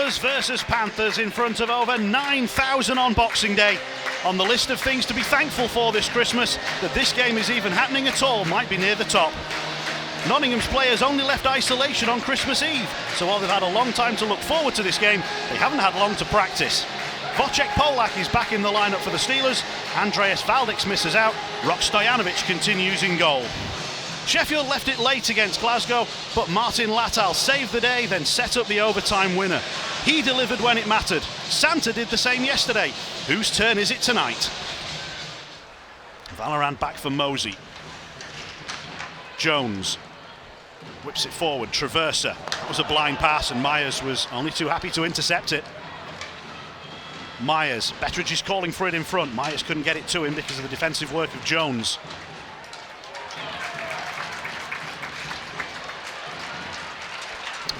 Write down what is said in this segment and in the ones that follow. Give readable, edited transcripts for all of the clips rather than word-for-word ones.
Steelers versus Panthers in front of over 9,000 on Boxing Day. On the list of things to be thankful for this Christmas, that this game is even happening at all might be near the top. Nottingham's players only left isolation on Christmas Eve, so while they've had a long time to look forward to this game, they haven't had long to practice. Wojciech Polak is back in the lineup for the Steelers, Andreas Valdix misses out, Rok Stojanovic continues in goal. Sheffield left it late against Glasgow, but Martin Latal saved the day, then set up the overtime winner. He delivered when it mattered. Santa did the same yesterday. Whose turn is it tonight? Valorant back for Mosey. Jones whips it forward, Traversa. It was a blind pass and Myers was only too happy to intercept it. Myers, Betteridge is calling for it in front. Myers couldn't get it to him because of the defensive work of Jones.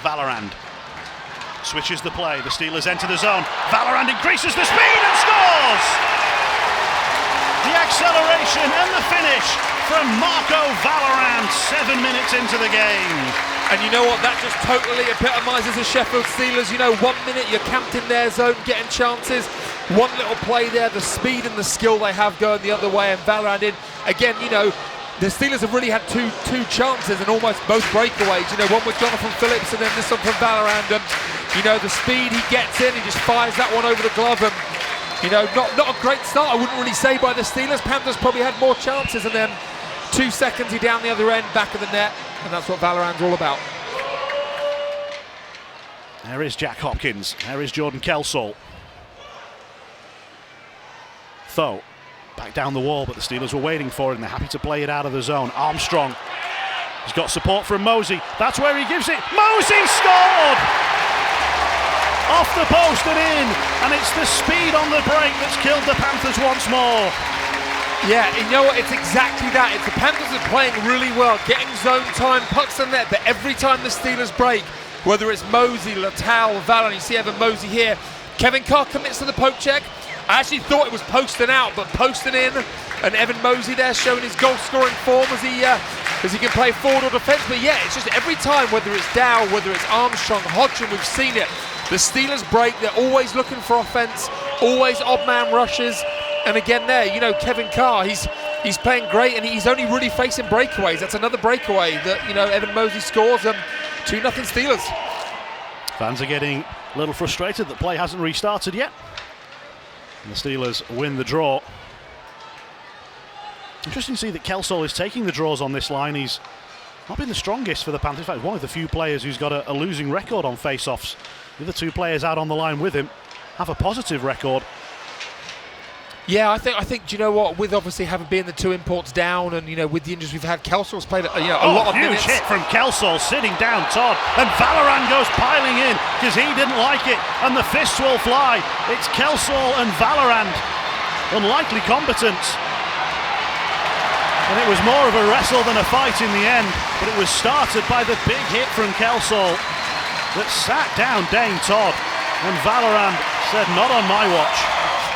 Valorand switches the play, the Steelers enter the zone. Valorand increases the speed and scores! The acceleration and the finish from Marco Valorand 7 minutes into the game. And you know what, that just totally epitomises the Sheffield Steelers. You know, 1 minute you're camped in their zone, getting chances. One little play there, the speed and the skill they have going the other way, and Valorand in. Again, you know, the Steelers have really had two chances and almost both breakaways. You know, one with Jonathan Phillips and then this one from Valorand. And, you know, the speed he gets in, he just fires that one over the glove. And, you know, not a great start, I wouldn't really say, by the Steelers. Panthers probably had more chances, and then 2 seconds he down the other end, back of the net. And that's what Valorand's all about. There is Jack Hopkins. There is Jordan Kelsall. Though, back down the wall, but the Steelers were waiting for it and they're happy to play it out of the zone. Armstrong. He's got support from Mosey. That's where he gives it. Mosey scored! Off the post and in. And it's the speed on the break that's killed the Panthers once more. Yeah, you know what, it's exactly that. It's the Panthers are playing really well, getting zone time, pucks on net, but every time the Steelers break, whether it's Mosey, Latal, Valorand, you see Evan Mosey here, Kevin Carr commits to the poke check. I actually thought it was posting out, but posting in, and Evan Mosey there showing his goal-scoring form as he can play forward or defence. But yeah, it's just every time, whether it's Dow, whether it's Armstrong, Hodgson, we've seen it. The Steelers break, they're always looking for offence, always odd man rushes. And again there, you know, Kevin Carr, he's playing great, and he's only really facing breakaways. That's another breakaway that, you know, Evan Mosey scores. 2-0 Steelers. Fans are getting a little frustrated that play hasn't restarted yet. And the Steelers win the draw. Interesting to see that Kelsall is taking the draws on this line. He's not been the strongest for the Panthers. In fact, one of the few players who's got a losing record on face-offs. The other two players out on the line with him have a positive record. Yeah, I think. Do you know what? With obviously having been the two imports down, and you know, with the injuries we've had, Kelsall's played a lot of minutes. Huge hit from Kelsall, sitting down Todd, and Valorand goes piling in because he didn't like it, and the fists will fly. It's Kelsall and Valorand, unlikely combatants, and it was more of a wrestle than a fight in the end. But it was started by the big hit from Kelsall that sat down Dane Todd, and Valorand said, "Not on my watch."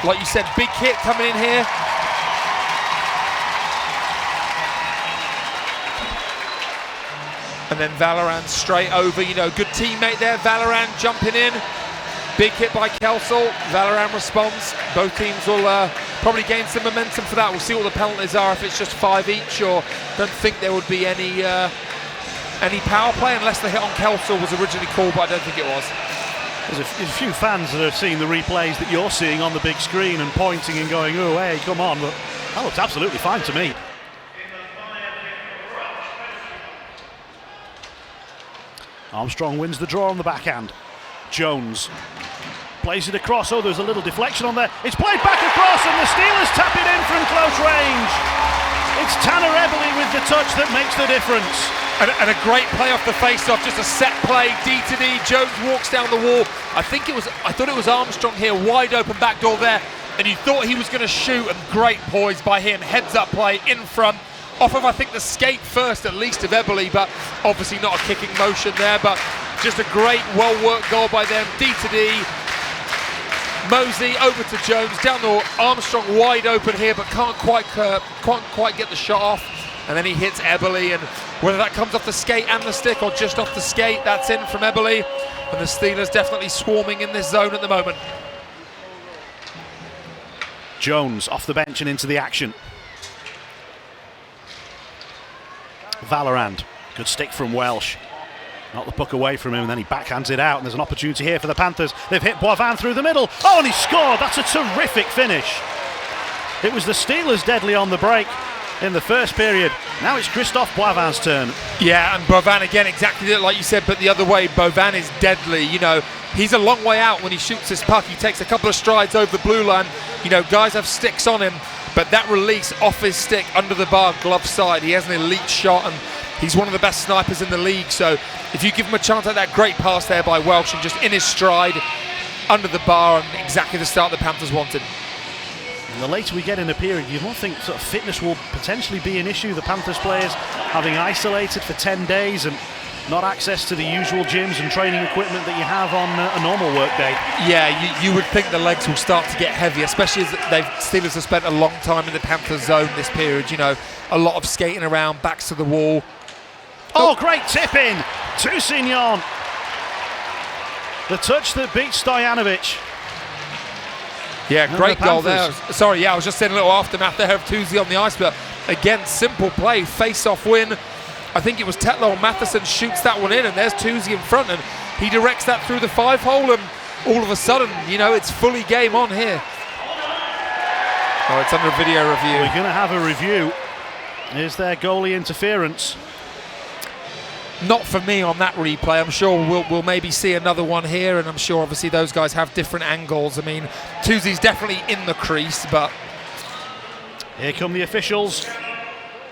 Like you said, big hit coming in here. And then Valorand straight over, you know, good teammate there. Valorand jumping in. Big hit by Kelsall. Valorand responds. Both teams will probably gain some momentum for that. We'll see what the penalties are, if it's just 5 each, or don't think there would be any power play unless the hit on Kelsall was originally called, but I don't think it was. There's a few fans that are seeing the replays that you're seeing on the big screen and pointing and going, "Oh, hey, come on," but that looks absolutely fine to me. Armstrong wins the draw on the backhand. Jones plays it across. Oh, there's a little deflection on there. It's played back across, and the Steelers tap it in from close range. It's Tanner Eberle with the touch that makes the difference. And a great play off the face-off, just a set play, D to D. Jones walks down the wall. I thought it was Armstrong here, wide open back door there, and you thought he was going to shoot, and great poise by him. Heads up play in front, off of I think the skate first at least of Eberle, but obviously not a kicking motion there, but just a great, well-worked goal by them. D to D. Mosey over to Jones, down the wall. Armstrong wide open here, but can't quite get the shot off. And then he hits Eberle, and whether that comes off the skate and the stick or just off the skate, that's in from Eberle. and the Steelers definitely swarming in this zone at the moment. Jones off the bench and into the action. Valorand, good stick from Welsh. Not the puck away from him, and then he backhands it out, and there's an opportunity here for the Panthers. They've hit Boivin through the middle. Oh, and he scored. That's a terrific finish. It was the Steelers deadly on the break in the first period. Now it's Christophe Boivin's turn. Yeah, and Boivin again, exactly like you said, but the other way. Boivin is deadly. You know, he's a long way out when he shoots his puck. He takes a couple of strides over the blue line. You know, guys have sticks on him, but that release off his stick under the bar, glove side, he has an elite shot, and he's one of the best snipers in the league. So if you give him a chance at that, great pass there by Welsh, and just in his stride, under the bar, and exactly the start the Panthers wanted. And the later we get in the period, you might think sort of fitness will potentially be an issue. The Panthers players having isolated for 10 days and not access to the usual gyms and training equipment that you have on a normal work day. Yeah, you would think the legs will start to get heavy, especially as Steelers have spent a long time in the Panthers zone this period. You know, a lot of skating around, backs to the wall. Oh, great tip in to Signon. The touch that beats Stojanovic. Yeah, great goal there. Sorry, yeah, I was just saying a little aftermath there of Tuesday on the ice, but again, simple play, face-off win. I think it was Tetlow and Matheson shoots that one in, and there's Tuesday in front, and he directs that through the 5-hole, and all of a sudden, you know, it's fully game on here. Oh, it's under video review. We're going to have a review. Is there goalie interference? Not for me on that replay. I'm sure we'll maybe see another one here, and I'm sure obviously those guys have different angles. I mean, Tuesday's definitely in the crease, but... Here come the officials,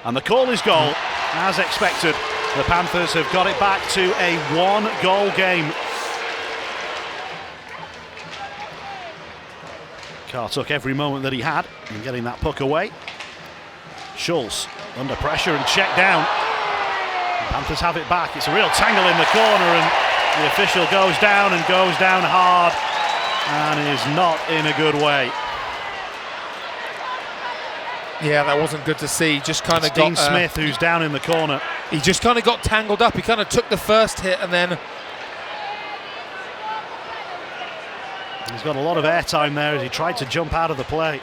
and the call is goal. As expected, the Panthers have got it back to a one-goal game. Carr took every moment that he had in getting that puck away. Schultz under pressure and checked down. The Panthers have it back. It's a real tangle in the corner, and the official goes down hard, and is not in a good way. Yeah, that wasn't good to see. Just kind of got Dean Smith, who's down in the corner. He just kind of got tangled up. He kind of took the first hit, and then he's got a lot of airtime there as he tried to jump out of the play.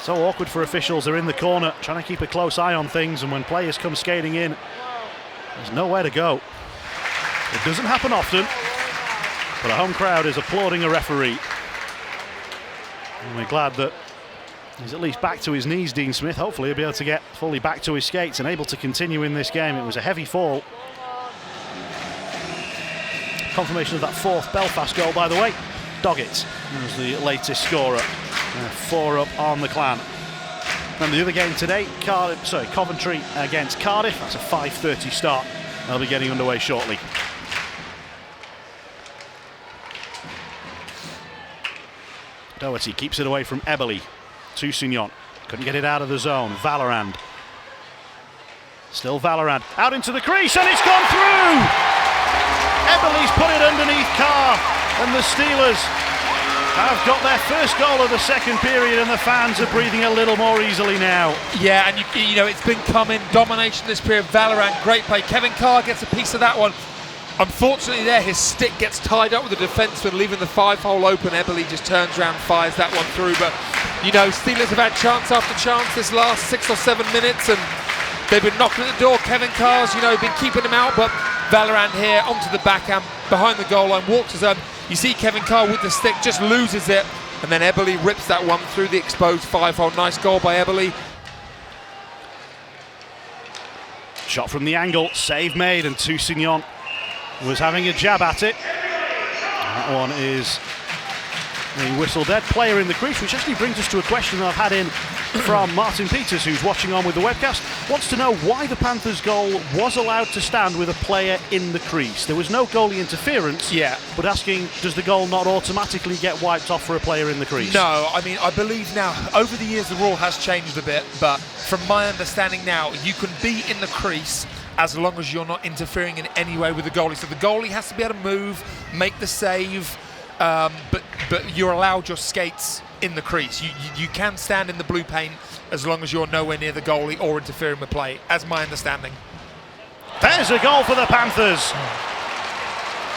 So awkward for officials. They're in the corner trying to keep a close eye on things, and when players come skating in, there's nowhere to go. It doesn't happen often, but a home crowd is applauding a referee. And we're glad that he's at least back to his knees, Dean Smith. Hopefully he'll be able to get fully back to his skates and able to continue in this game. It was a heavy fall. Confirmation of that fourth Belfast goal, by the way. Doggett was the latest scorer. 4 up on the Clan. And the other game today, Coventry against Cardiff. That's a 5:30 start. They'll be getting underway shortly. Doherty keeps it away from Eberle to Signon. Couldn't get it out of the zone. Valorand. Still Valorand. Out into the crease, and it's gone through! Eberle's put it underneath Carr, and the Steelers have got their first goal of the second period, and the fans are breathing a little more easily now. Yeah, and you know, it's been coming. Domination this period. Valorant, great play. Kevin Carr gets a piece of that one. Unfortunately there, his stick gets tied up with the defenseman, leaving the 5-hole open. Eberle just turns around, fires that one through. But, you know, Steelers have had chance after chance this last 6 or 7 minutes, and they've been knocking at the door. Kevin Carr's, you know, been keeping him out, but Valorant here onto the backhand, behind the goal line, walks his own. You see Kevin Carr with the stick, just loses it, and then Eberle rips that one through the exposed 5-hole. Nice goal by Eberle. Shot from the angle, save made, and Toussignon was having a jab at it. That one is a whistle dead. Player in the crease, which actually brings us to a question that I've had in from Martin Peters, who's watching on with the webcast. Wants to know why the Panthers' goal was allowed to stand with a player in the crease. There was no goalie interference, but asking, does the goal not automatically get wiped off for a player in the crease? No, I mean, I believe now, over the years the rule has changed a bit, but from my understanding now, you can be in the crease as long as you're not interfering in any way with the goalie. So the goalie has to be able to move, make the save, but you're allowed your skates in the crease. You can stand in the blue paint as long as you're nowhere near the goalie or interfering with play, as my understanding. There's a goal for the Panthers.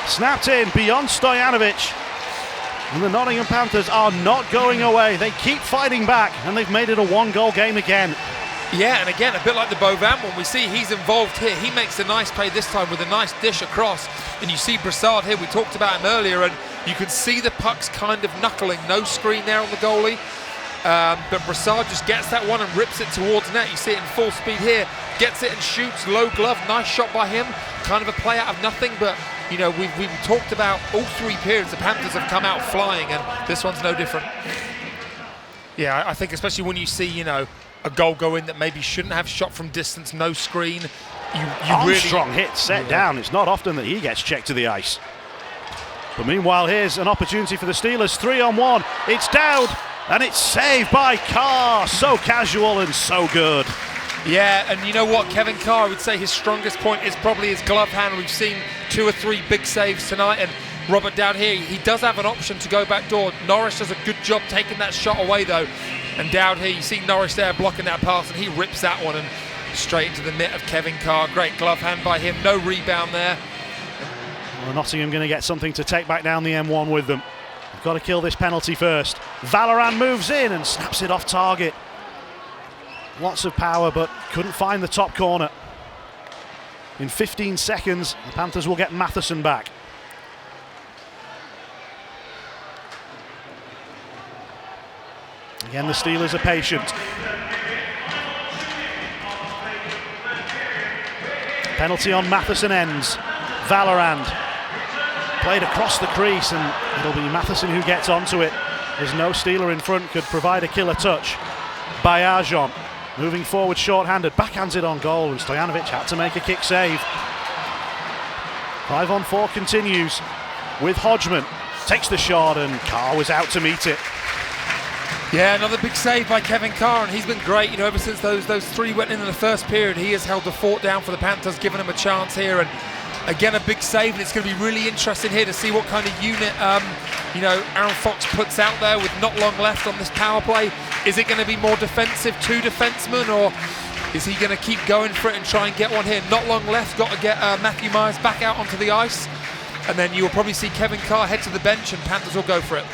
Snapped in beyond Stojanovic. And the Nottingham Panthers are not going away. They keep fighting back, and they've made it a one-goal game again. Yeah, and again, a bit like the Bovan one, we see he's involved here. He makes a nice play this time with a nice dish across. And you see Brassard here, we talked about him earlier, and you can see the puck's kind of knuckling. No screen there on the goalie. But Brassard just gets that one and rips it towards net. You see it in full speed here. Gets it and shoots, low glove, nice shot by him. Kind of a play out of nothing, but you know, we've talked about all three periods. The Panthers have come out flying, and this one's no different. Yeah, I think especially when you see, you know, a goal go in that maybe shouldn't have shot from distance, no screen. You Armstrong really hit, set down. It's not often that he gets checked to the ice. But meanwhile, here's an opportunity for the Steelers. 3-on-1. It's down, and it's saved by Carr. So casual and so good. Yeah, and you know what, Kevin Carr, I would say his strongest point is probably his glove hand. We've seen 2 or 3 big saves tonight, and Robert down here, he does have an option to go back door. Norris does a good job taking that shot away though. And down here, you see Norris there blocking that pass, and he rips that one and straight into the net of Kevin Carr. Great glove hand by him, no rebound there. Well, Nottingham going to get something to take back down the M1 with them. They've got to kill this penalty first. Valorant moves in and snaps it off target. Lots of power, but couldn't find the top corner. In 15 seconds, the Panthers will get Matheson back. Again, the Steelers are patient. Penalty on Matheson ends. Valorant played across the crease, and it'll be Matheson who gets onto it. There's no Steeler in front, could provide a killer touch. Bayajon moving forward short-handed, backhands it on goal, and Stojanovic had to make a kick save. 5-on-4 continues with Hodgman. Takes the shot, and Carr was out to meet it. Yeah, another big save by Kevin Carr, and he's been great. You know, ever since those 3 went in the first period, he has held the fort down for the Panthers, giving them a chance here. And again, a big save, and it's going to be really interesting here to see what kind of unit, you know, Aaron Fox puts out there with not long left on this power play. Is it going to be more defensive, 2 defensemen, or is he going to keep going for it and try and get one here? Not long left, got to get Matthew Myers back out onto the ice, and then you will probably see Kevin Carr head to the bench, and Panthers will go for it.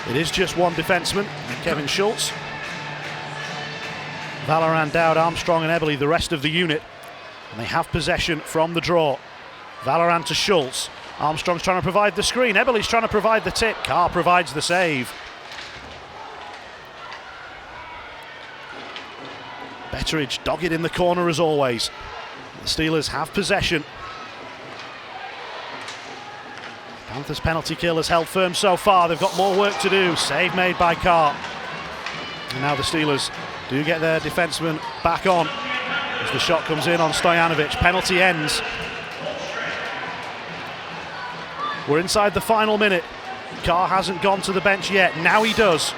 It is just one defenseman, Kevin Schultz. Valorant, Dowd, Armstrong and Eberle, the rest of the unit. And they have possession from the draw. Valorant to Schultz. Armstrong's trying to provide the screen. Eberle's trying to provide the tip. Carr provides the save. Betteridge dogged in the corner as always. The Steelers have possession. Panthers penalty kill has held firm so far. They've got more work to do. Save made by Carr. And now the Steelers do get their defenseman back on as the shot comes in on Stojanovic. Penalty ends. We're inside the final minute. Carr hasn't gone to the bench yet. Now he does.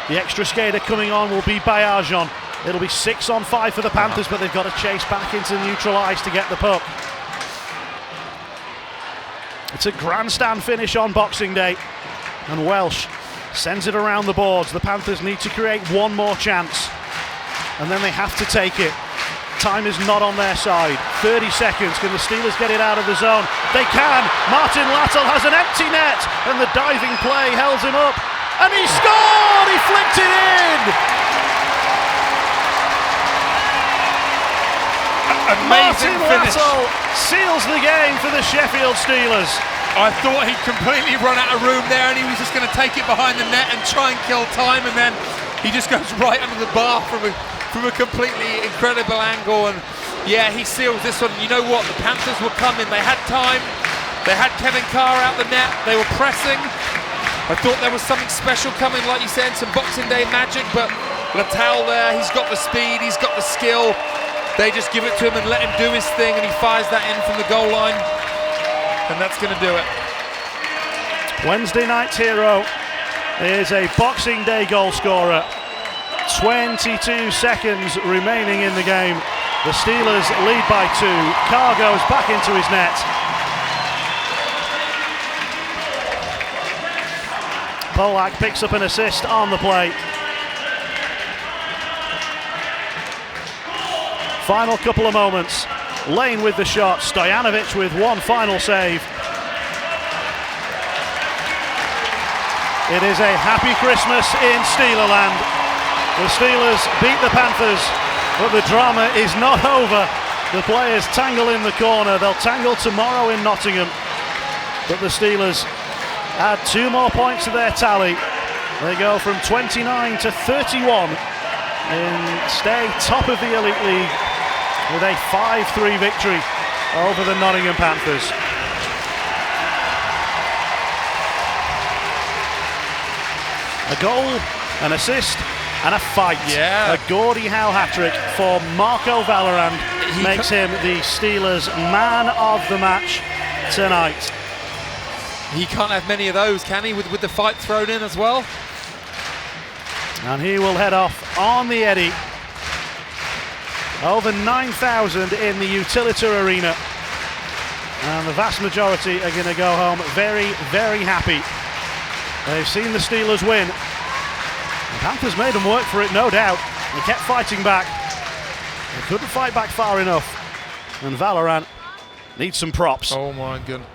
The extra skater coming on will be Bayajon. It'll be 6-on-5 for the Panthers, but they've got to chase back into neutral ice to get the puck. It's a grandstand finish on Boxing Day, and Welsh sends it around the boards. The Panthers need to create one more chance, and then they have to take it. Time is not on their side. 30 seconds. Can the Steelers get it out of the zone? They can. Martin Lattel has an empty net, and the diving play held him up, and he scored! He flicked it in! Amazing finish. Lattel seals the game for the Sheffield Steelers. I thought he'd completely run out of room there, and he was just going to take it behind the net and try and kill time, and then he just goes right under the bar from a completely incredible angle. And yeah, he seals this one. You know what? The Panthers were coming. They had time. They had Kevin Carr out the net. They were pressing. I thought there was something special coming, like you said, some Boxing Day magic, but Lattel there, he's got the speed, he's got the skill. They just give it to him and let him do his thing, and he fires that in from the goal line, and that's going to do it. Wednesday night's hero is a Boxing Day goal scorer. 22 seconds remaining in the game. The Steelers lead by 2. Carr goes back into his net. Polak picks up an assist on the play. Final couple of moments. Lane with the shot. Stojanovic with one final save. It is a happy Christmas in Steelerland. The Steelers beat the Panthers, but the drama is not over. The players tangle in the corner. They'll tangle tomorrow in Nottingham. But the Steelers add 2 more points to their tally. They go from 29 to 31 and stay top of the Elite League with a 5-3 victory over the Nottingham Panthers. A goal, an assist, and a fight. Yeah. A Gordie Howe hat-trick for Marco Vallerand makes him the Steelers' man of the match tonight. He can't have many of those, can he, with the fight thrown in as well? And he will head off on the Eddie. Over 9,000 in the Utilita Arena. And the vast majority are going to go home very, very happy. They've seen the Steelers win. The Panthers made them work for it, no doubt. They kept fighting back. They couldn't fight back far enough. And Valorant needs some props. Oh my goodness.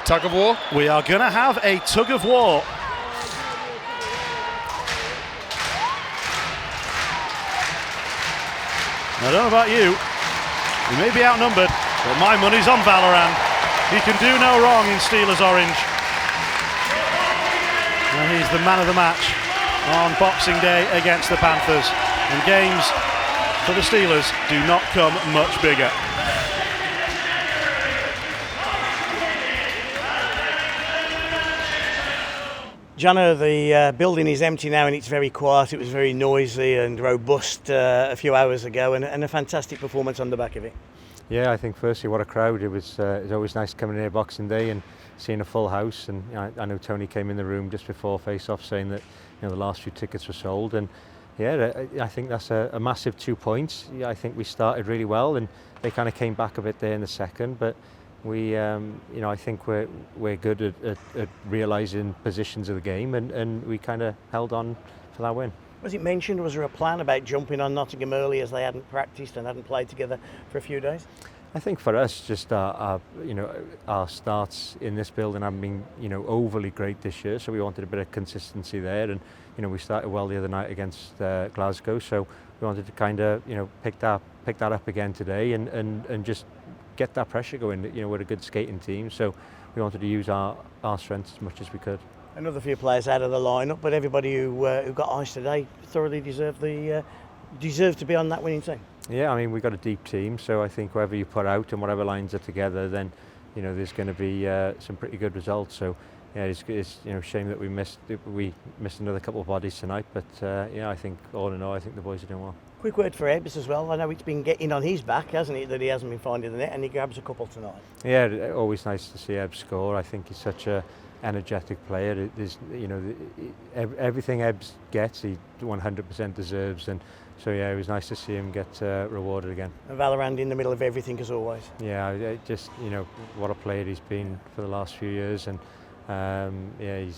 Tug of war? We are going to have a tug of war. I don't know about you. We may be outnumbered, but my money's on Valorant. He can do no wrong in Steelers orange. And he's the man of the match on Boxing Day against the Panthers. And games for the Steelers do not come much bigger. Jana, the building is empty now and it's very quiet. It was very noisy and robust a few hours ago, and a fantastic performance on the back of it. Yeah, I think firstly, what a crowd. It's always nice coming here Boxing Day and seeing a full house. And I know Tony came in the room just before face-off saying that the last few tickets were sold. And yeah, I think that's a massive 2 points. Yeah, I think we started really well and they kind of came back a bit there in the second, but we, I think we're good at realising positions of the game, and we kind of held on for that win. Was it mentioned, was there a plan about jumping on Nottingham early as they hadn't practised and hadn't played together for a few days? I think for us, just our starts in this building haven't been overly great this year, so we wanted a bit of consistency there, and we started well the other night against Glasgow, so we wanted to kind of pick that up again today and just get that pressure going. We're a good skating team, so we wanted to use our strengths as much as we could. Another few players out of the lineup, but everybody who got ice today thoroughly deserved to be on that winning team. Yeah, I mean, we've got a deep team, so I think whoever you put out and whatever lines are together, then there's going to be some pretty good results. So yeah, it's shame that we missed another couple of bodies tonight, but I think all in all, I think the boys are doing well. Quick word for Ebbs as well. I know it's been getting on his back, hasn't it, that he hasn't been finding the net, and he grabs a couple tonight. Yeah, always nice to see Ebbs score. I think he's such a energetic player. Everything Ebbs gets, he 100% deserves, and so yeah, it was nice to see him get rewarded again. And Valorant in the middle of everything as always. Yeah, just what a player he's been for the last few years, and we're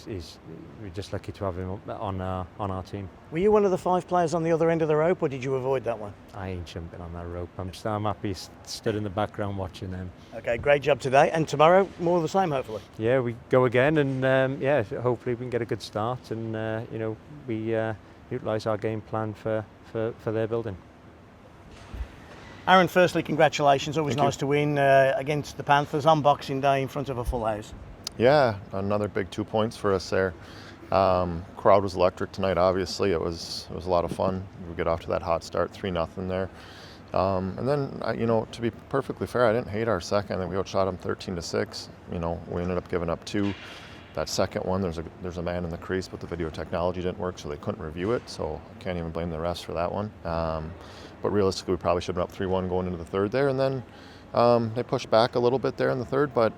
just lucky to have him on our team. Were you one of the 5 players on the other end of the rope, or did you avoid that one? I ain't jumping on that rope. I'm happy stood in the background watching them. Okay, great job today, and tomorrow more of the same, hopefully. Yeah, we go again, and hopefully we can get a good start, and we utilise our game plan for their building. Aaron, firstly, congratulations. Always nice to win against the Panthers on Boxing Day in front of a full house. Yeah, another big 2 points for us there. Crowd was electric tonight. Obviously, it was a lot of fun. We get off to that hot start, 3-0 there, and then to be perfectly fair, I didn't hate our second. And we outshot them 13-6. We ended up giving up 2. That second one, there's a man in the crease, but the video technology didn't work, so they couldn't review it. So I can't even blame the refs for that one. But realistically, we probably should have been up 3-1 going into the third there, and then they pushed back a little bit there in the third. But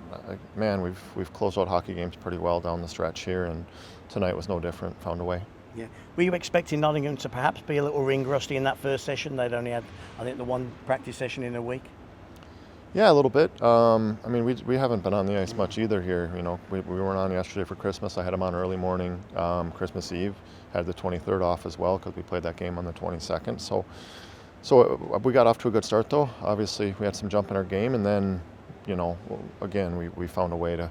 man, we've closed out hockey games pretty well down the stretch here, and tonight was no different. Found a way. Yeah. Were you expecting Nottingham to perhaps be a little ring rusty in that first session? They'd only had, I think, the one practice session in a week. Yeah, a little bit. I mean, we haven't been on the ice much either here. We weren't on yesterday for Christmas. I had them on early morning, Christmas Eve. Had the 23rd off as well because we played that game on the 22nd. So, So we got off to a good start, though. Obviously, we had some jump in our game, and then, again, we found a way to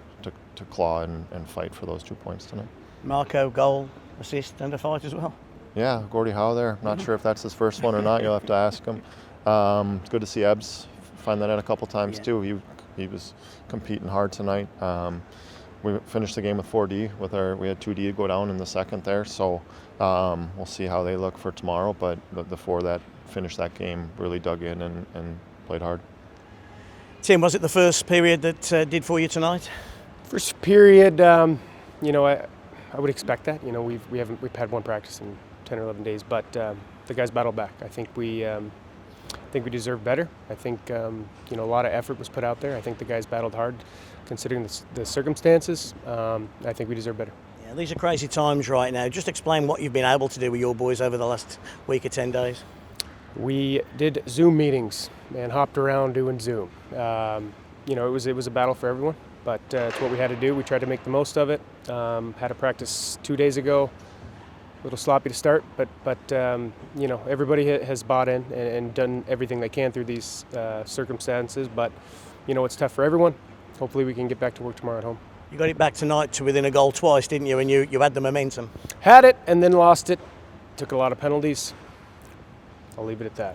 claw and fight for those 2 points tonight. Marco, goal, assist, and a fight as well. Yeah, Gordie Howe there. Not sure if that's his first one or not. You'll have to ask him. It's good to see Ebbs find that out a couple times too. He was competing hard tonight. We finished the game with 4D. We had 2D go down in the second there, so we'll see how they look for tomorrow. But the four that finished that game really dug in and played hard. Tim, was it the first period that did for you tonight? First period, I would expect that. We've had one practice in 10 or 11 days, but the guys battled back. I think we deserve better. I think a lot of effort was put out there. I think the guys battled hard, considering the circumstances. I think we deserve better. Yeah, these are crazy times right now. Just explain what you've been able to do with your boys over the last week or 10 days. We did Zoom meetings and hopped around doing Zoom. It was a battle for everyone, but it's what we had to do. We tried to make the most of it. Had a practice 2 days ago. A little sloppy to start, but everybody has bought in and done everything they can through these circumstances. But it's tough for everyone. Hopefully we can get back to work tomorrow at home. You got it back tonight to within a goal twice, didn't you? And you had the momentum. Had it and then lost it. Took a lot of penalties. I'll leave it at that.